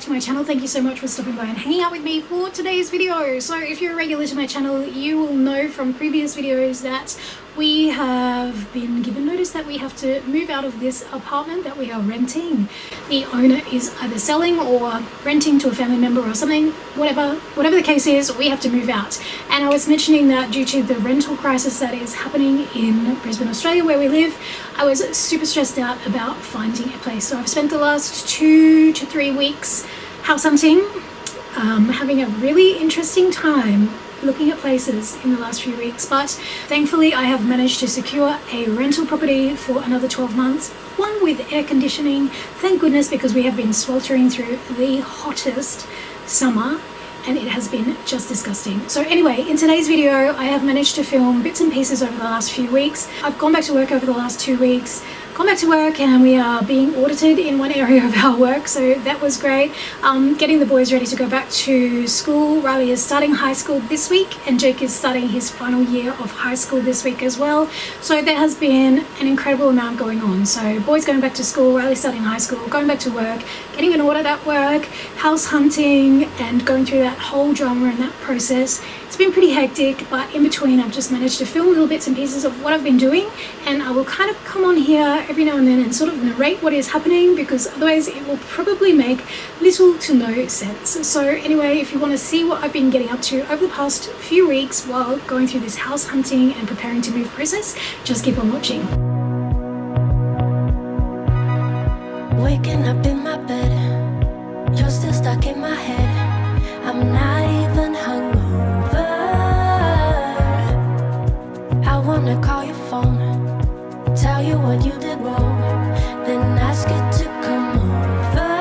to my channel. Thank you so much for stopping by and hanging out with me for today's video. So if you're a regular to my channel, you will know from previous videos that we have been given notice that we have to move out of this apartment that we are renting. The owner is either selling or renting to a family member or something, whatever the case is, we have to move out. And I was mentioning that due to the rental crisis that is happening in Brisbane, Australia, where we live, I was super stressed out about finding a place. So I've spent the last 2 to 3 weeks house hunting, having a really interesting time looking at places in the last few weeks, but thankfully I have managed to secure a rental property for another 12 months, one with air conditioning, thank goodness, because we have been sweltering through the hottest summer and it has been just disgusting. So anyway, in today's video I have managed to film bits and pieces over the last few weeks. I've gone back to work over the last 2 weeks, gone back to work, and we are being audited in one area of our work, so that was great. Getting the boys ready to go back to school. Riley is starting high school this week and Jake is starting his final year of high school this week as well. So there has been an incredible amount going on. So boys going back to school, Riley starting high school, going back to work, getting an audit at work, house hunting, and going through that whole drama and that process. It's been pretty hectic, but in between I've just managed to film little bits and pieces of what I've been doing, and I will kind of come on here every now and then and sort of narrate what is happening, because otherwise it will probably make little to no sense. So anyway, if you want to see what I've been getting up to over the past few weeks while going through this house hunting and preparing to move process, just keep on watching. Waking up in my bed, you're still stuck in my head. I'm not even hungover. I wanna call your phone, tell you what you did wrong, then ask you to come over.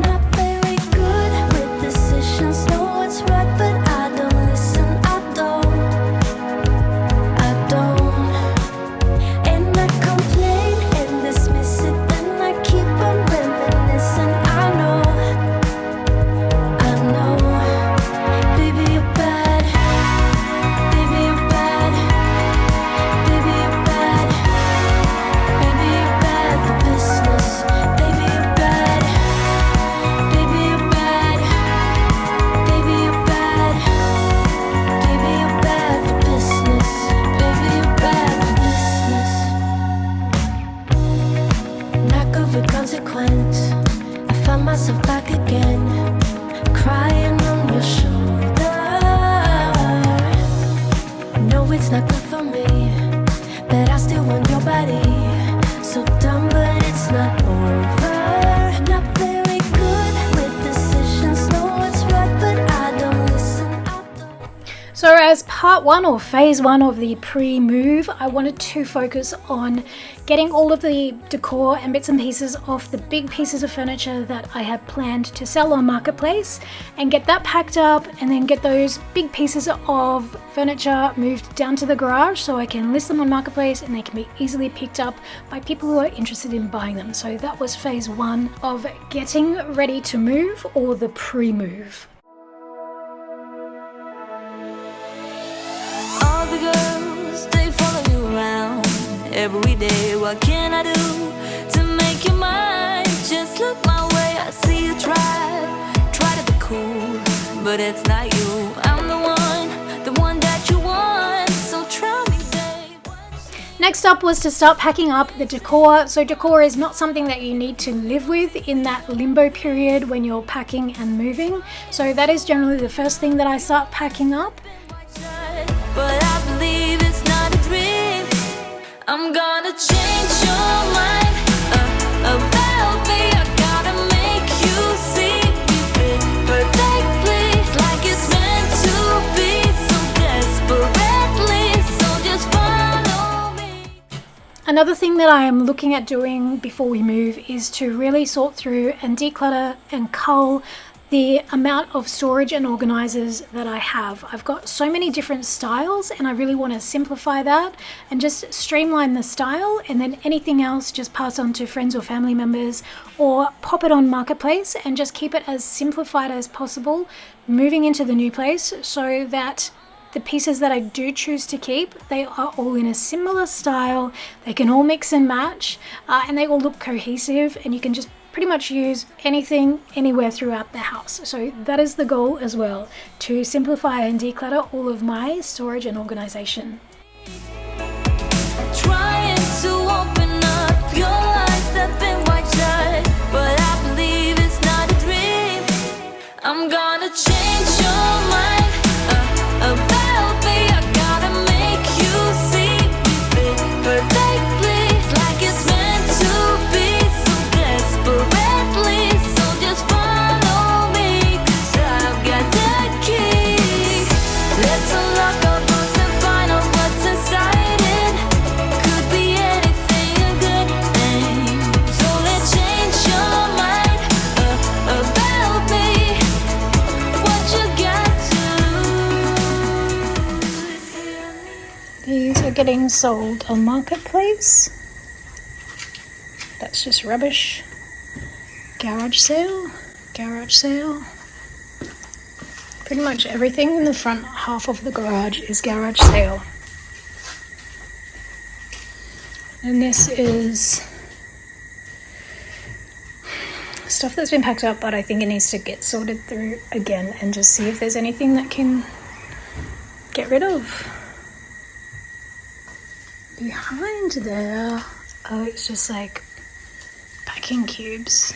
Not very good with decisions, know what's right, but I don't listen, I don't. And I complain and dismiss it, and I keep on reminiscing. I know, baby you're bad, baby you're bad, baby you're bad, baby you're bad for business, baby you're bad, baby you're bad, baby you're bad, baby you're bad for business, baby you're bad for business. Not good with consequence, I find myself back again, crying on your shoulder. No, it's not good for me, but I still want your body. So dumb, but it's not over. Not very good with decisions, know what's right, but I don't listen, I don't. So as part one or phase one of the pre-move, I wanted to focus on getting all of the decor and bits and pieces off the big pieces of furniture that I had planned to sell on Marketplace, and get that packed up, and then get those big pieces of furniture moved down to the garage so I can list them on Marketplace and they can be easily picked up by people who are interested in buying them. So that was phase one of getting ready to move, or the pre-move. All the girls, they follow you around every day. What can I do to make you mine? Just look my way, I see you try to be cool, but it's not you. I'm the one that you want, so try me, babe. Next up was to start packing up the decor. So decor is not something that you need to live with in that limbo period when you're packing and moving. So that is generally the first thing that I start packing up. But I believe it's not a dream. I'm gonna change your mind about me. I gotta make you see me fit perfectly, like it's meant to be, so desperately. So just follow me. Another thing that I am looking at doing before we move is to really sort through and declutter and cull the amount of storage and organizers that I have. I've got so many different styles and I really want to simplify that and just streamline the style, and then anything else just pass on to friends or family members or pop it on Marketplace and just keep it as simplified as possible moving into the new place, so that the pieces that I do choose to keep, they are all in a similar style. They can all mix and match, and they all look cohesive, and you can just pretty much use anything anywhere throughout the house. So that is the goal as well, to simplify and declutter all of my storage and organization. Trying to open up your eyes, stepping wide shut, but I believe it's not a dream. I'm gonna change your mind about me. I gotta make you see we fit perfectly. It's like it's meant to be so desperately. So just follow me, 'cause I've got the key. Let's unlock our books and find out what's inside it. Could be anything, a good thing. So let's change your mind about me. What you got to lose. These are getting sold on Marketplace. That's just rubbish. Garage sale. Pretty much everything in the front half of the garage is garage sale. And this is stuff that's been packed up, but I think it needs to get sorted through again and just see if there's anything that can get rid of. Behind there, oh, it's just like packing cubes.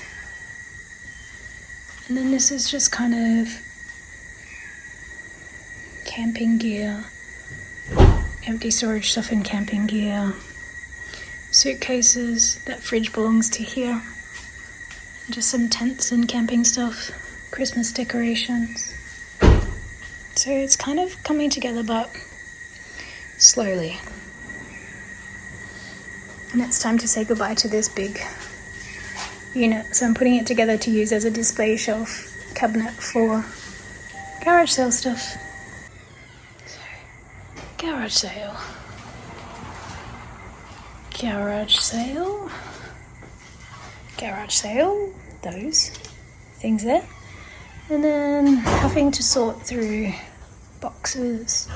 And then this is just kind of camping gear, empty storage stuff in camping gear, suitcases. That fridge belongs to here. And just some tents and camping stuff, Christmas decorations. So it's kind of coming together, but slowly. And it's time to say goodbye to this big unit. So I'm putting it together to use as a display shelf cabinet for garage sale stuff. So, garage sale. Those things there. And then having to sort through boxes.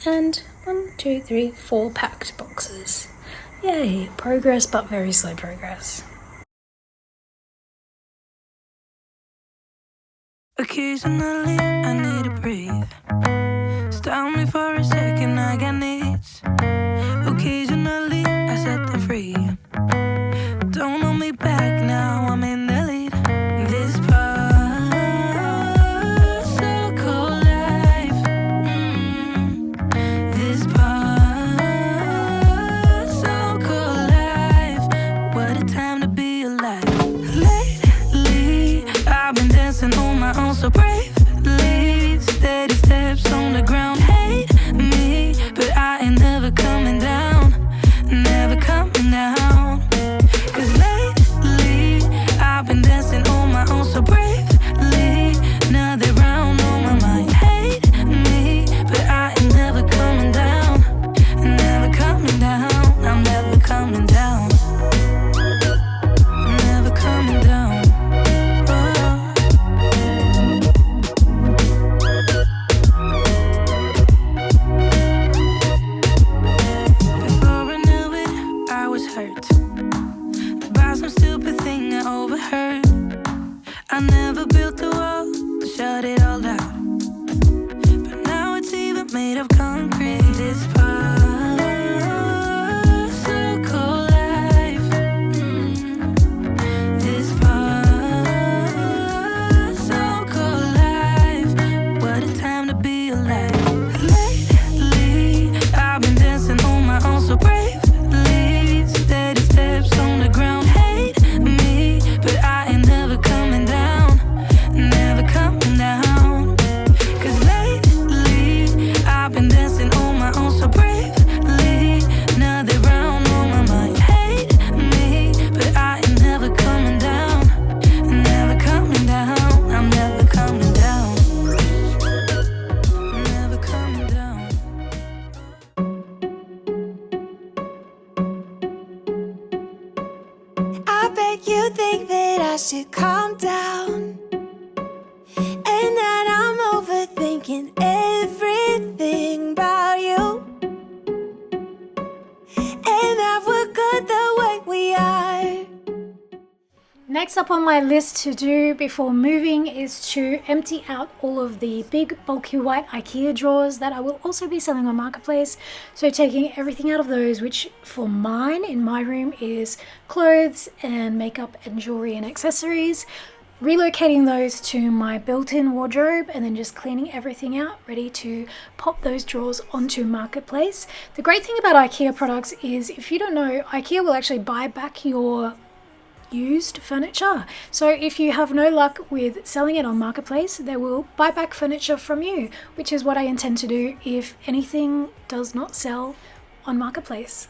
And 1, 2, 3, 4 packed boxes. Yay, progress, but very slow progress. Occasionally I need to breathe. Stop me for a second, I got needs. Occasionally I set them free. Don't hold me back now, I'm in the lead. This puzzle called life. This puzzle called life. What a time to be alive. Lately I've been dancing on my own so bravely. Steady steps on the ground. Hate me, but I ain't never coming down. Never coming down. 'Cause lately I've been dancing on my own so bravely. Now they're round on my mind. Hate me, but I ain't never coming down. Never coming down. I'm never coming down. Never coming down. Before I knew it, I was hurt by some stupid thing I overheard. I never built a wall to shut it all out, but now it's even made of concrete. This puzzle called life. This puzzle called life. What a time to be alive. Lately I've been dancing on my own so bravely. Steady steps on the ground. Hate me, but I ain't never coming down. Never coming down. 'Cause lately I've been dancing on my own so bravely. Now they're round on my mind. Hate me, but I ain't never coming down. Never coming down. I'm never coming down. Never coming down. I bet you think that I should calm down. Next up on my list to do before moving is to empty out all of the big bulky white IKEA drawers that I will also be selling on Marketplace. So taking everything out of those, which for mine in my room is clothes and makeup and jewelry and accessories, relocating those to my built-in wardrobe and then just cleaning everything out, ready to pop those drawers onto Marketplace. The great thing about IKEA products is, if you don't know, IKEA will actually buy back your used furniture. So if you have no luck with selling it on Marketplace, they will buy back furniture from you, which is what I intend to do if anything does not sell on Marketplace.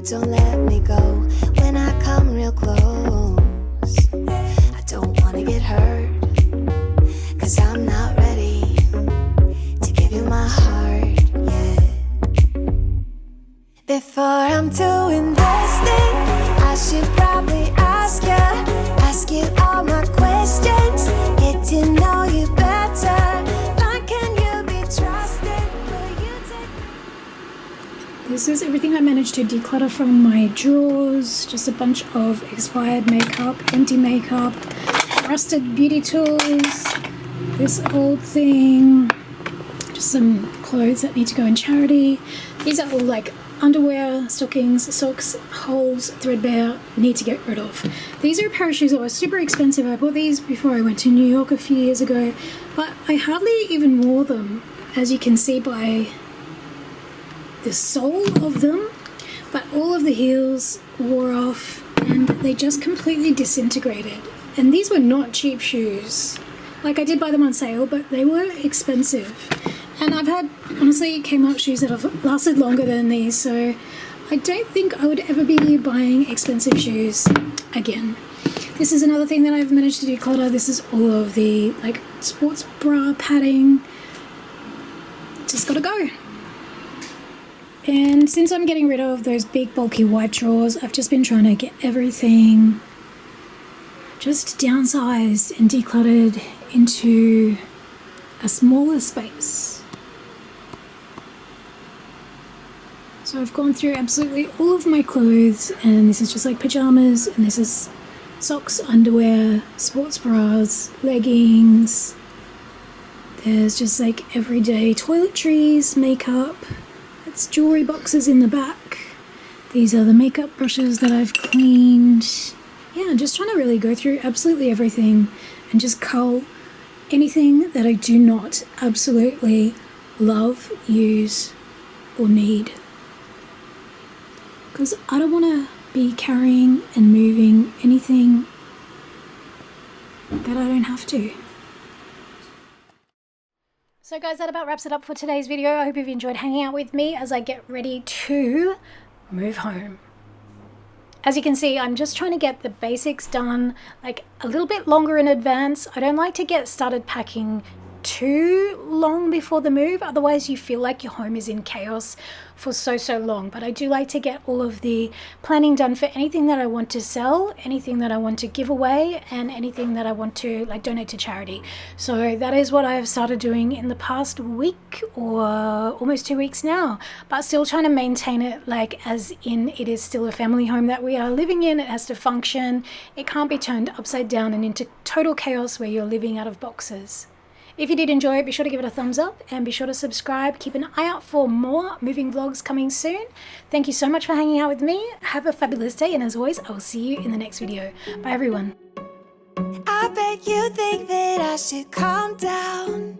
Don't let me go when I come real close. I don't wanna get hurt, 'cause I'm not ready to give you my heart yet. Before I'm too invested, I should probably ask you all my questions, get to know you better. Like, can you be trusted? Will you take... This is everything I managed to declutter from my drawers. Just a bunch of expired makeup, empty makeup, rusted beauty tools, this old thing, just some clothes that need to go in charity. These are all like underwear, stockings, socks, holes, threadbare, need to get rid of. These are a pair of shoes that were super expensive. I bought these before I went to New York a few years ago, but I hardly even wore them, as you can see by the sole of them, but all of the heels wore off and they just completely disintegrated. And these were not cheap shoes. Like, I did buy them on sale, but they were expensive. And I've had, honestly, Kmart shoes that have lasted longer than these, so I don't think I would ever be buying expensive shoes again. This is another thing that I've managed to declutter. This is all of the like sports bra padding. Just gotta go. And since I'm getting rid of those big bulky white drawers, I've just been trying to get everything just downsized and decluttered into a smaller space. So I've gone through absolutely all of my clothes, and this is just like pajamas, and this is socks, underwear, sports bras, leggings. There's just like everyday toiletries, makeup. It's jewelry boxes in the back. These are the makeup brushes that I've cleaned. Yeah, just trying to really go through absolutely everything and just cull anything that I do not absolutely love, use, or need. Because I don't want to be carrying and moving anything that I don't have to. So guys, that about wraps it up for today's video. I hope you've enjoyed hanging out with me as I get ready to move home. As you can see, I'm just trying to get the basics done like a little bit longer in advance. I don't like to get started packing too long before the move, otherwise you feel like your home is in chaos for so long. But I do like to get all of the planning done for anything that I want to sell, anything that I want to give away, and anything that I want to like donate to charity. So that is what I have started doing in the past week or almost 2 weeks now, but still trying to maintain it like as in it is still a family home that we are living in. It has to function. It can't be turned upside down and into total chaos where you're living out of boxes. If you did enjoy it, be sure to give it a thumbs up and be sure to subscribe. Keep an eye out for more moving vlogs coming soon. Thank you so much for hanging out with me. Have a fabulous day, and as always, I will see you in the next video. Bye everyone. I bet you think that I should calm down.